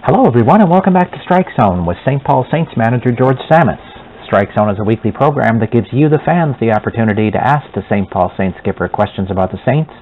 Hello everyone and welcome back to Strike Zone with St. Paul Saints Manager George Tsamis. Strike Zone is a weekly program that gives you, the fans, the opportunity to ask the St. Paul Saints skipper questions about the Saints,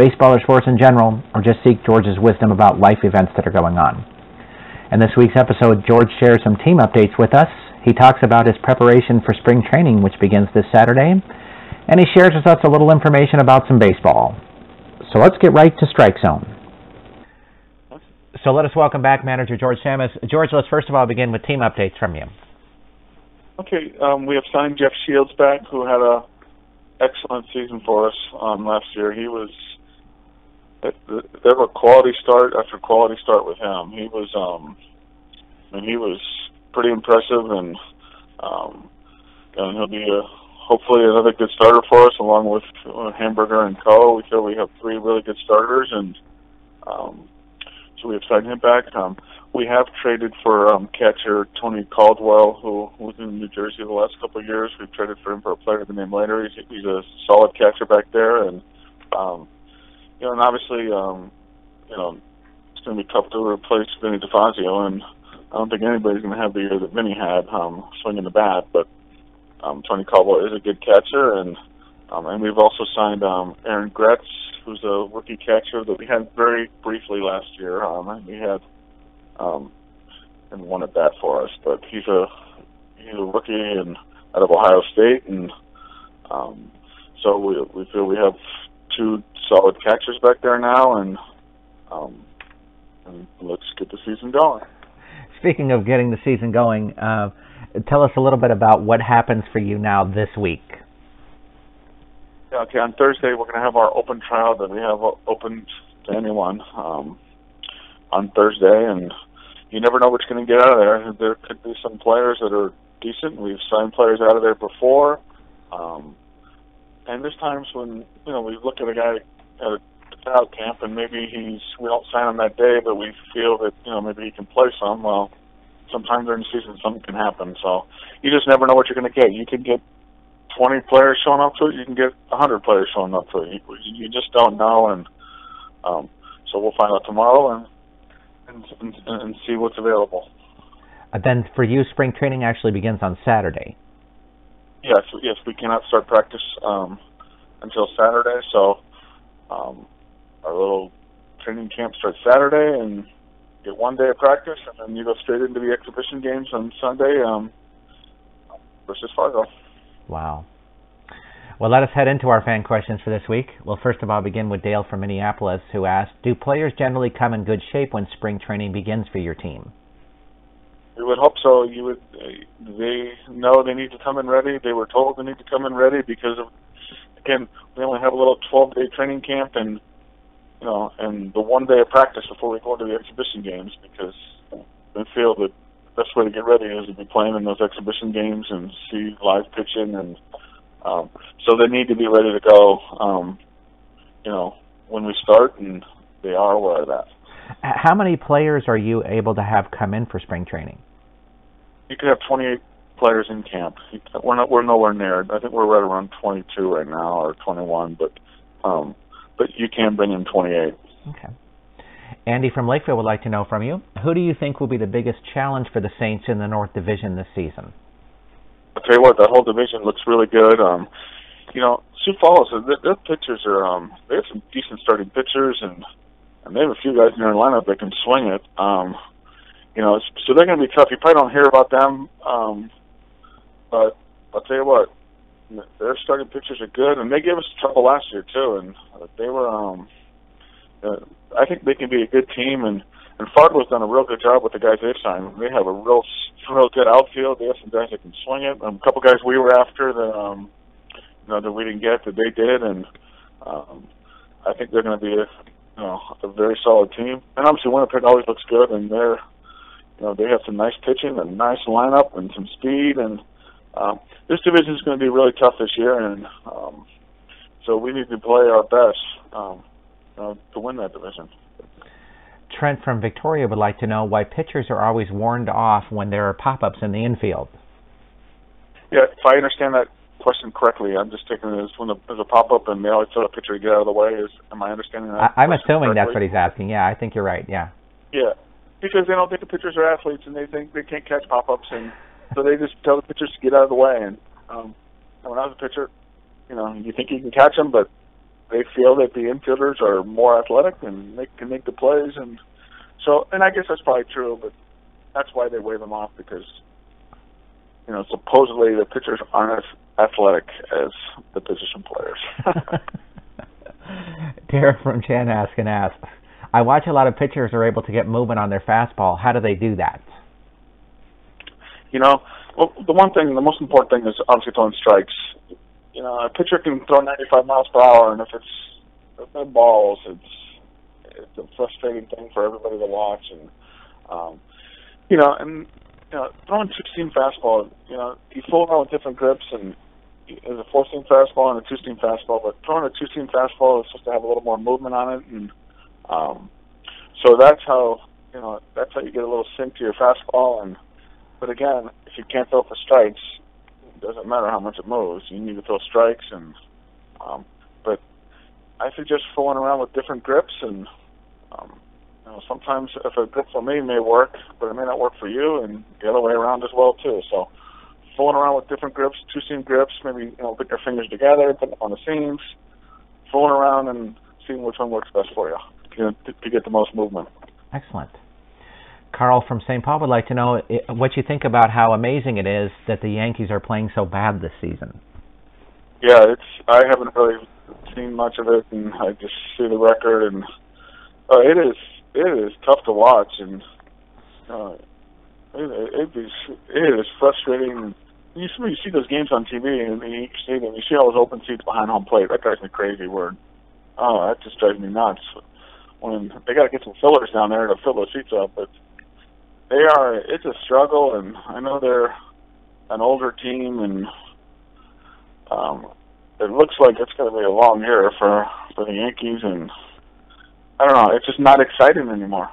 baseball or sports in general, or just seek George's wisdom about life events that are going on. In this week's episode, George shares some team updates with us. He talks about his preparation for spring training, which begins this Saturday, and he shares with us a little information about some baseball. So let's get right to Strike Zone. So let us welcome back Manager George Tsamis. George, let's first of all begin with team updates from you. Okay, we have signed Jeff Shields back, who had a excellent season for us last year. He was there were quality start after quality start with him. He was pretty impressive, and he'll be hopefully another good starter for us, along with Hamburger and Co. We feel we have three really good starters, and so we have signed him back. We have traded for catcher Tony Caldwell, who was in New Jersey the last couple of years. We've traded for him for a player to name later. He's a solid catcher back there, and and obviously, it's going to be tough to replace Vinny DeFazio, and I don't think anybody's going to have the year that Vinny had swinging the bat. But Tony Caldwell is a good catcher, and we've also signed Aaron Gretz, who's a rookie catcher that we had very briefly last year. We had and won at bat for us, but he's a rookie and out of Ohio State, and so we feel we have two solid catchers back there now, and let's get the season going. Speaking of getting the season going, tell us a little bit about what happens for you now this week. Okay, on Thursday we're going to have our open trial that we have open to anyone on Thursday, and you never know what's going to get out of there. There could be some players that are decent. We've signed players out of there before, and there's times when we look at a guy at a tryout camp and maybe we don't sign him that day, but we feel that maybe he can play some. Well, sometimes during the season something can happen, so you just never know what you're going to get. You can get 20 players showing up to it, you can get 100 players showing up to it. You just don't know, and so we'll find out tomorrow and see what's available. Then for you, spring training actually begins on Saturday. Yes, we cannot start practice until Saturday, so our little training camp starts Saturday, and get 1 day of practice, and then you go straight into the exhibition games on Sunday versus Fargo. Wow. Well, let us head into our fan questions for this week. We'll first of all begin with Dale from Minneapolis, who asked, do players generally come in good shape when spring training begins for your team? We would hope so. They know they need to come in ready. They were told they need to come in ready because again, we only have a little 12-day training camp and the 1 day of practice before we go into the exhibition games, because we feel that the best way to get ready is to be playing in those exhibition games and see live pitching, and so they need to be ready to go, when we start, and they are aware of that. How many players are you able to have come in for spring training? You could have 28 players in camp. We're nowhere near. I think we're right around 22 right now, or 21, but you can bring in 28. Okay. Andy from Lakeville would like to know from you, who do you think will be the biggest challenge for the Saints in the North Division this season? I'll tell you what, the whole division looks really good. Sioux Falls, their pitchers are, they have some decent starting pitchers, and they have a few guys in their lineup that can swing it. So they're going to be tough. You probably don't hear about them, but I'll tell you what, their starting pitchers are good, and they gave us trouble last year too, and they were, I think they can be a good team, and Fargo's done a real good job with the guys they've signed. They have a real good outfield. They have some guys that can swing it. A couple guys we were after that that we didn't get that they did, and I think they're going to be a very solid team. And obviously Winnipeg always looks good, and they have some nice pitching, a nice lineup, and some speed. And this division is going to be really tough this year, and so we need to play our best to win that division. Trent from Victoria would like to know why pitchers are always warned off when there are pop-ups in the infield. Yeah, if I understand that question correctly, I'm just taking it as when there's a pop-up and they always tell a pitcher to get out of the way. Am I understanding that? I'm assuming correctly? That's what he's asking. Yeah, I think you're right, yeah. Yeah. because they don't think the pitchers are athletes and they think they can't catch pop-ups, and so they just tell the pitchers to get out of the way. And when I was a pitcher, you think you can catch them, but they feel that the infielders are more athletic and they can make the plays, and I guess that's probably true, but that's why they wave them off, because supposedly the pitchers aren't as athletic as the position players. Derek from Chanhassen asks, I watch a lot of pitchers are able to get movement on their fastball. How do they do that? Well, the most important thing is obviously throwing strikes. A pitcher can throw 95 miles per hour, and if they're balls, it's a frustrating thing for everybody to watch. And throwing two-seam fastball, you fool around with different grips, and there's a four-seam fastball and a two-seam fastball, but throwing a two-seam fastball is supposed to have a little more movement on it, and so that's how you get a little sink to your fastball. But again, if you can't throw for strikes, it doesn't matter how much it moves. You need to throw strikes, and but I suggest fooling around with different grips, and sometimes if a grip for me may work, but it may not work for you, and the other way around as well too. So fooling around with different grips, two-seam grips, maybe put your fingers together, put them on the seams, fooling around and seeing which one works best for you to get the most movement. Excellent. Carl from St. Paul would like to know what you think about how amazing it is that the Yankees are playing so bad this season. Yeah, I haven't really seen much of it, and I just see the record, and it is tough to watch, and it is frustrating. You see those games on TV, and you see all those open seats behind home plate. That drives me crazy. That just drives me nuts. When they got to get some fillers down there to fill those seats up, but it's a struggle, and I know they're an older team, and it looks like it's going to be a long year for the Yankees, and I don't know, it's just not exciting anymore.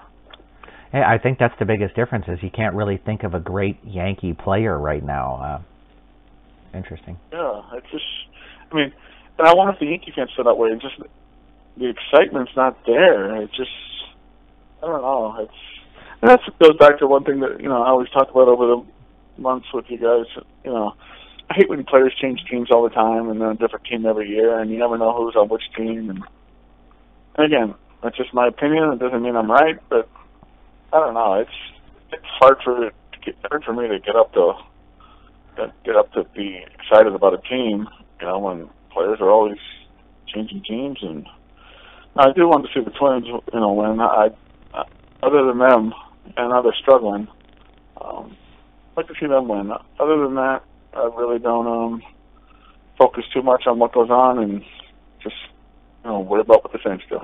Hey, I think that's the biggest difference, is you can't really think of a great Yankee player right now. Interesting. Yeah, and I wonder if the Yankee fans feel that way, and just the excitement's not there. It just, I don't know, that goes back to one thing that, I always talk about over the months with you guys. I hate when players change teams all the time, and they're a different team every year, and you never know who's on which team. And again, that's just my opinion. It doesn't mean I'm right, but I don't know. It's hard for me to get up to be excited about a team. When players are always changing teams, and I do want to see the Twins. When other than them, and now they're struggling, I'd like to see them win. Other than that, I really don't focus too much on what goes on, and just worry about what the Saints do.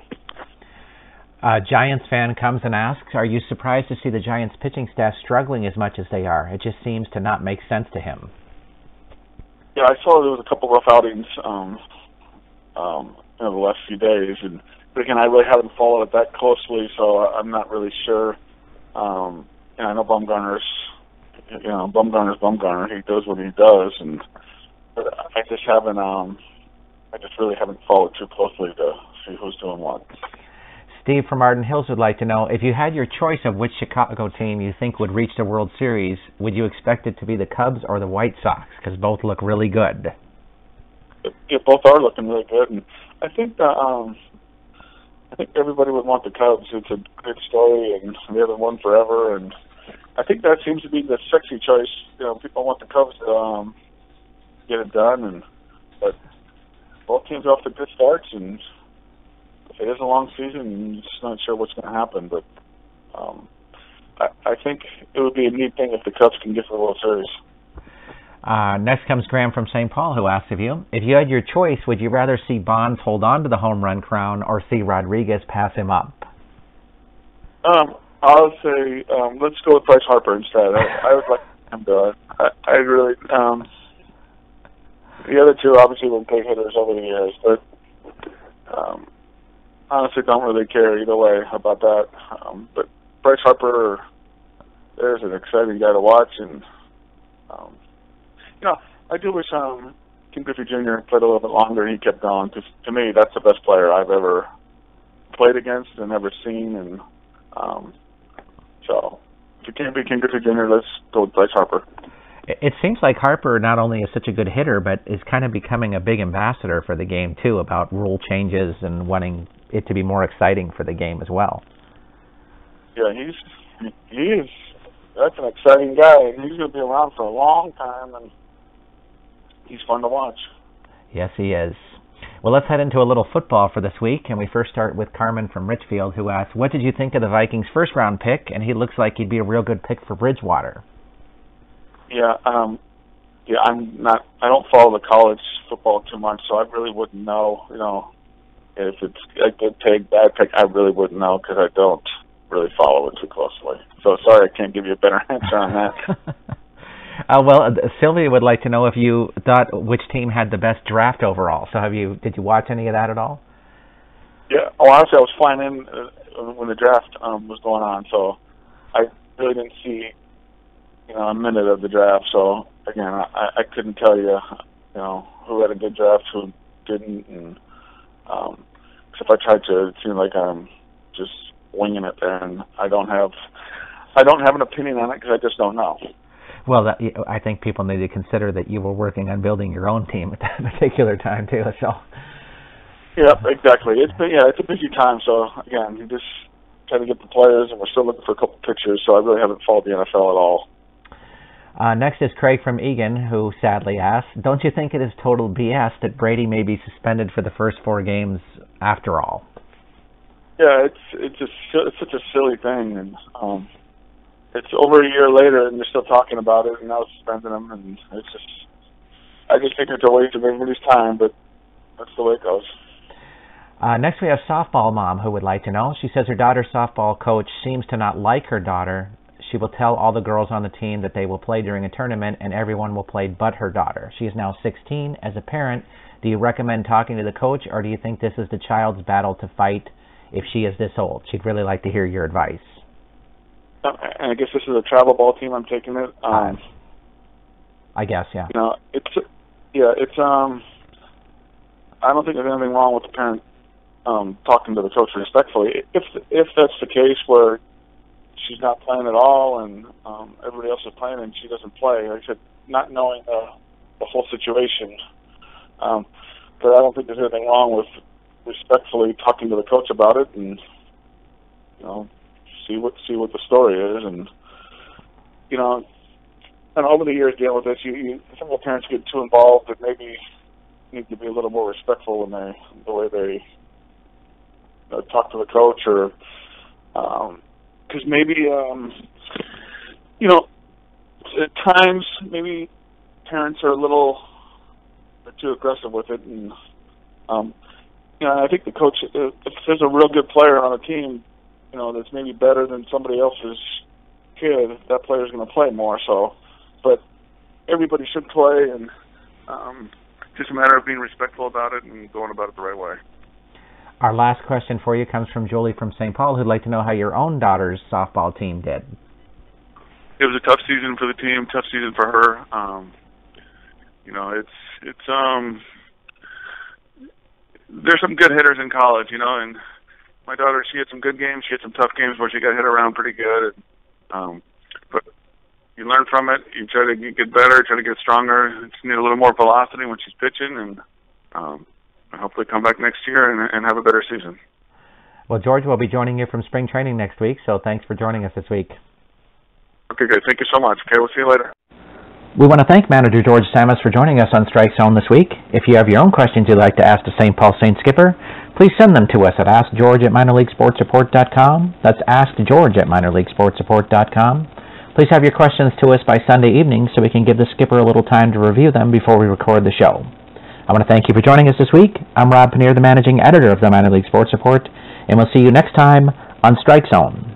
A Giants fan comes and asks, are you surprised to see the Giants pitching staff struggling as much as they are? It just seems to not make sense to him. Yeah, I saw there was a couple rough outings the last few days, but again, I really haven't followed it that closely, so I'm not really sure. I know Bumgarner's Bumgarner. He does what he does, but I just really haven't followed too closely to see who's doing what. Steve from Arden Hills would like to know, if you had your choice of which Chicago team you think would reach the World Series, would you expect it to be the Cubs or the White Sox? Because both look really good. Yeah, both are looking really good, and I think everybody would want the Cubs. It's a good story, and they haven't won forever, and I think that seems to be the sexy choice. People want the Cubs to get it done, but both teams are off to good starts, and it is a long season. You're just not sure what's going to happen, but I think it would be a neat thing if the Cubs can get to the World Series. Next comes Graham from St. Paul, who asks of you, if you had your choice, would you rather see Bonds hold on to the home run crown or see Rodriguez pass him up? I'll say let's go with Bryce Harper instead. I would like him to. I really. The other two obviously were big hitters over the years, but honestly, don't really care either way about that. But Bryce Harper, there's an exciting guy to watch, and I do wish Ken Griffey Jr. played a little bit longer and he kept going, because to me, that's the best player I've ever played against and ever seen, and So if it can't be Ken Griffey Jr., let's go with Bryce Harper. It seems like Harper not only is such a good hitter, but is kind of becoming a big ambassador for the game, too, about rule changes and wanting it to be more exciting for the game as well. Yeah, he is. That's an exciting guy, and he's going to be around for a long time, and he's fun to watch. Yes, he is. Well, let's head into a little football for this week, and we first start with Carmen from Richfield, who asks, what did you think of the Vikings' first-round pick? And he looks like he'd be a real good pick for Bridgewater. Yeah, I don't follow the college football too much, so I really wouldn't know, if it's a good pick, bad pick. I really wouldn't know because I don't really follow it too closely. So sorry, I can't give you a better answer on that. Well, Sylvia would like to know if you thought which team had the best draft overall. So did you watch any of that at all? Yeah. Oh, honestly, I was flying in when the draft was going on, so I really didn't see a minute of the draft. So again, I couldn't tell you who had a good draft, who didn't, and if I tried to, it seemed like I'm just winging it there, and I don't have an opinion on it because I just don't know. Well, I think people need to consider that you were working on building your own team at that particular time too. So. Yeah, exactly. It's a busy time. So again, you just try to get the players, and we're still looking for a couple pictures. So I really haven't followed the NFL at all. Next is Craig from Egan, who sadly asks, don't you think it is total BS that Brady may be suspended for the first 4 games after all? Yeah, it's such a silly thing, and it's over a year later, and they're still talking about it, and now suspending him, and I just think it's a waste of everybody's time, but that's the way it goes. Next we have Softball Mom, who would like to know. She says her daughter's softball coach seems to not like her daughter. She will tell all the girls on the team that they will play during a tournament, and everyone will play but her daughter. She is now 16. As a parent, do you recommend talking to the coach, or do you think this is the child's battle to fight if she is this old? She'd really like to hear your advice. And I guess this is a travel ball team. I'm taking it. I guess, yeah. It's I don't think there's anything wrong with the parent talking to the coach respectfully. If that's the case where she's not playing at all and everybody else is playing and she doesn't play, like I said, not knowing the whole situation. But I don't think there's anything wrong with respectfully talking to the coach about it and see what the story is, and and over the years dealing with this, some of the parents get too involved and maybe need to be a little more respectful in the way they talk to the coach, or because maybe at times maybe parents are a little bit too aggressive with it, and I think the coach, if there's a real good player on a team, that's maybe better than somebody else's kid, that player's going to play more. So, but everybody should play, and just a matter of being respectful about it and going about it the right way. Our last question for you comes from Julie from St. Paul, who'd like to know how your own daughter's softball team did. It was a tough season for the team, tough season for her. There's some good hitters in college, and my daughter, she had some good games, she had some tough games where she got hit around pretty good. But you learn from it, you try to get better, try to get stronger. She need a little more velocity when she's pitching, and hopefully come back next year and have a better season. Well, George will be joining you from spring training next week, so thanks for joining us this week. Okay, good. Thank you so much. Okay, we'll see you later. We want to thank Manager George Tsamis for joining us on Strike Zone this week. If you have your own questions you'd like to ask the St. Paul Saints skipper, please send them to us at AskGeorge@minorleaguesportsreport.com. That's AskGeorge@minorleaguesportsreport.com. Please have your questions to us by Sunday evening so we can give the skipper a little time to review them before we record the show. I want to thank you for joining us this week. I'm Rob Pannier, the managing editor of the Minor League Sports Report, and we'll see you next time on Strike Zone.